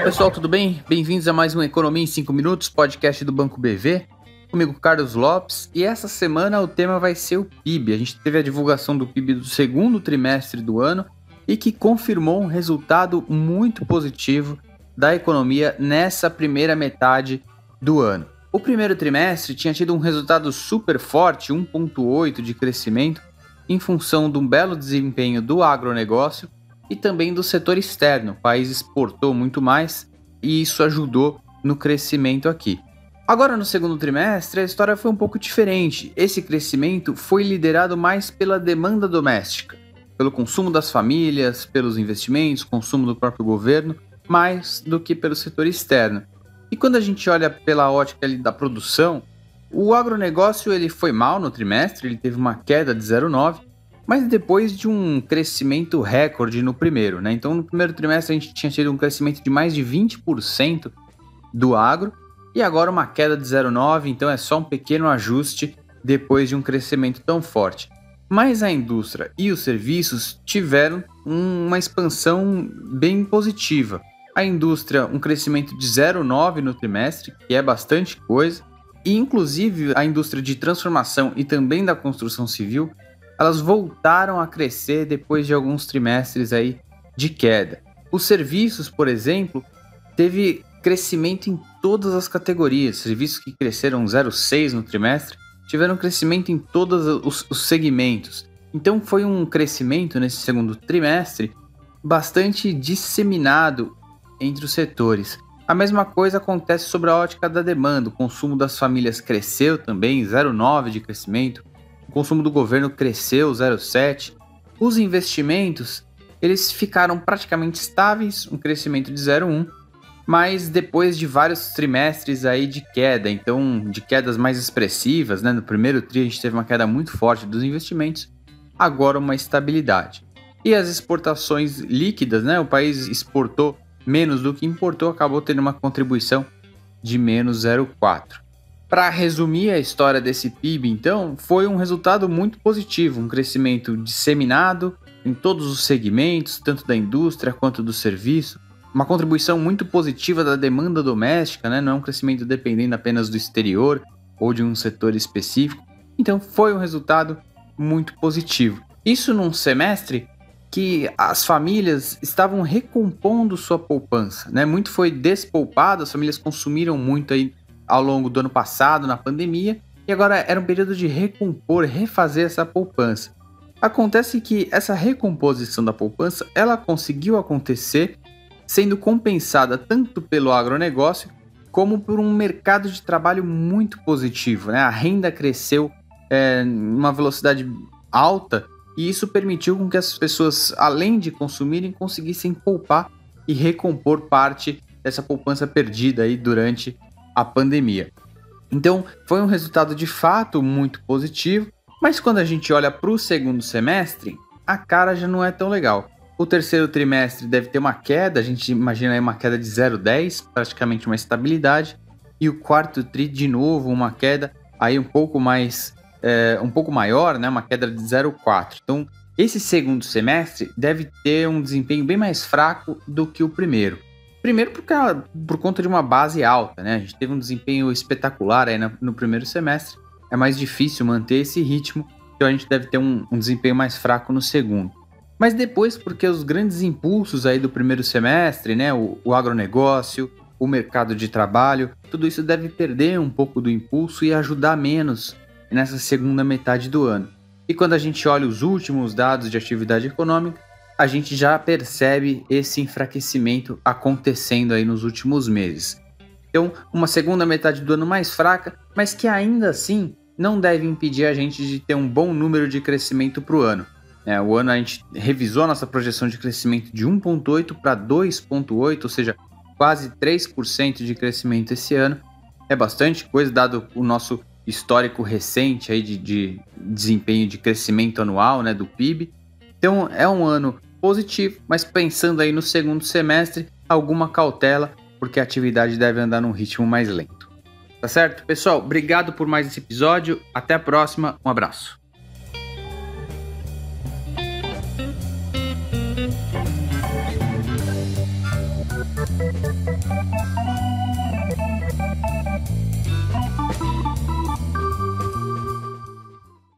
Pessoal, tudo bem? Bem-vindos a mais um Economia em 5 Minutos, podcast do Banco BV. Comigo, Carlos Lopes, e essa semana o tema vai ser o PIB. A gente teve a divulgação do PIB do segundo trimestre do ano e que confirmou um resultado muito positivo da economia nessa primeira metade do ano. O primeiro trimestre tinha tido um resultado super forte, 1,8% de crescimento, em função de um belo desempenho do agronegócio e também do setor externo. O país exportou muito mais e isso ajudou no crescimento aqui. Agora, no segundo trimestre, a história foi um pouco diferente. Esse crescimento foi liderado mais pela demanda doméstica, pelo consumo das famílias, pelos investimentos, consumo do próprio governo, mais do que pelo setor externo. E quando a gente olha pela ótica ali da produção, o agronegócio ele foi mal no trimestre, ele teve uma queda de 0,9%, mas depois de um crescimento recorde no primeiro, né? Então, no primeiro trimestre a gente tinha tido um crescimento de mais de 20% do agro, e agora uma queda de 0,9%, então é só um pequeno ajuste depois de um crescimento tão forte. Mas a indústria e os serviços tiveram uma expansão bem positiva. A indústria, um crescimento de 0,9% no trimestre, que é bastante coisa, e inclusive a indústria de transformação e também da construção civil, elas voltaram a crescer depois de alguns trimestres aí de queda. Os serviços, por exemplo, teve crescimento em todas as categorias. Serviços que cresceram 0,6% no trimestre tiveram crescimento em todos os segmentos. Então foi um crescimento nesse segundo trimestre bastante disseminado entre os setores. A mesma coisa acontece sobre a ótica da demanda. O consumo das famílias cresceu também, 0,9% de crescimento. O consumo do governo cresceu 0,7%. Os investimentos, eles ficaram praticamente estáveis, um crescimento de 0,1%, mas depois de vários trimestres aí de queda, então de quedas mais expressivas, né? No primeiro tri a gente teve uma queda muito forte dos investimentos, agora uma estabilidade. E as exportações líquidas, né? O país exportou menos do que importou, acabou tendo uma contribuição de menos 0,4%. Para resumir a história desse PIB, então, foi um resultado muito positivo, um crescimento disseminado em todos os segmentos, tanto da indústria quanto do serviço, uma contribuição muito positiva da demanda doméstica, né? Não é um crescimento dependendo apenas do exterior ou de um setor específico, então foi um resultado muito positivo. Isso num semestre que as famílias estavam recompondo sua poupança, né? Muito foi despoupado, as famílias consumiram muito aí ao longo do ano passado, na pandemia, e agora era um período de recompor, refazer essa poupança. Acontece que essa recomposição da poupança, ela conseguiu acontecer sendo compensada tanto pelo agronegócio como por um mercado de trabalho muito positivo, né? A renda cresceu numa velocidade alta e isso permitiu com que as pessoas, além de consumirem, conseguissem poupar e recompor parte dessa poupança perdida aí durante a pandemia. Então, foi um resultado de fato muito positivo, mas quando a gente olha para o segundo semestre, a cara já não é tão legal. O terceiro trimestre deve ter uma queda, a gente imagina aí uma queda de 0,10%, praticamente uma estabilidade, e o quarto tri de novo uma queda aí um pouco maior, né, uma queda de 0,4%. Então, esse segundo semestre deve ter um desempenho bem mais fraco do que o primeiro. Primeiro por conta de uma base alta, né? A gente teve um desempenho espetacular aí no primeiro semestre. É mais difícil manter esse ritmo, então a gente deve ter um desempenho mais fraco no segundo. Mas depois, porque os grandes impulsos aí do primeiro semestre, né? O agronegócio, o mercado de trabalho, tudo isso deve perder um pouco do impulso e ajudar menos nessa segunda metade do ano. E quando a gente olha os últimos dados de atividade econômica, a gente já percebe esse enfraquecimento acontecendo aí nos últimos meses. Então, uma segunda metade do ano mais fraca, mas que ainda assim não deve impedir a gente de ter um bom número de crescimento para o ano. O ano a gente revisou a nossa projeção de crescimento de 1,8% para 2,8%, ou seja, quase 3% de crescimento esse ano. É bastante coisa, dado o nosso histórico recente aí de desempenho de crescimento anual, né, do PIB. Então, é um ano positivo, mas pensando aí no segundo semestre, alguma cautela, porque a atividade deve andar num ritmo mais lento. Tá certo? Pessoal, obrigado por mais esse episódio. Até a próxima. Um abraço.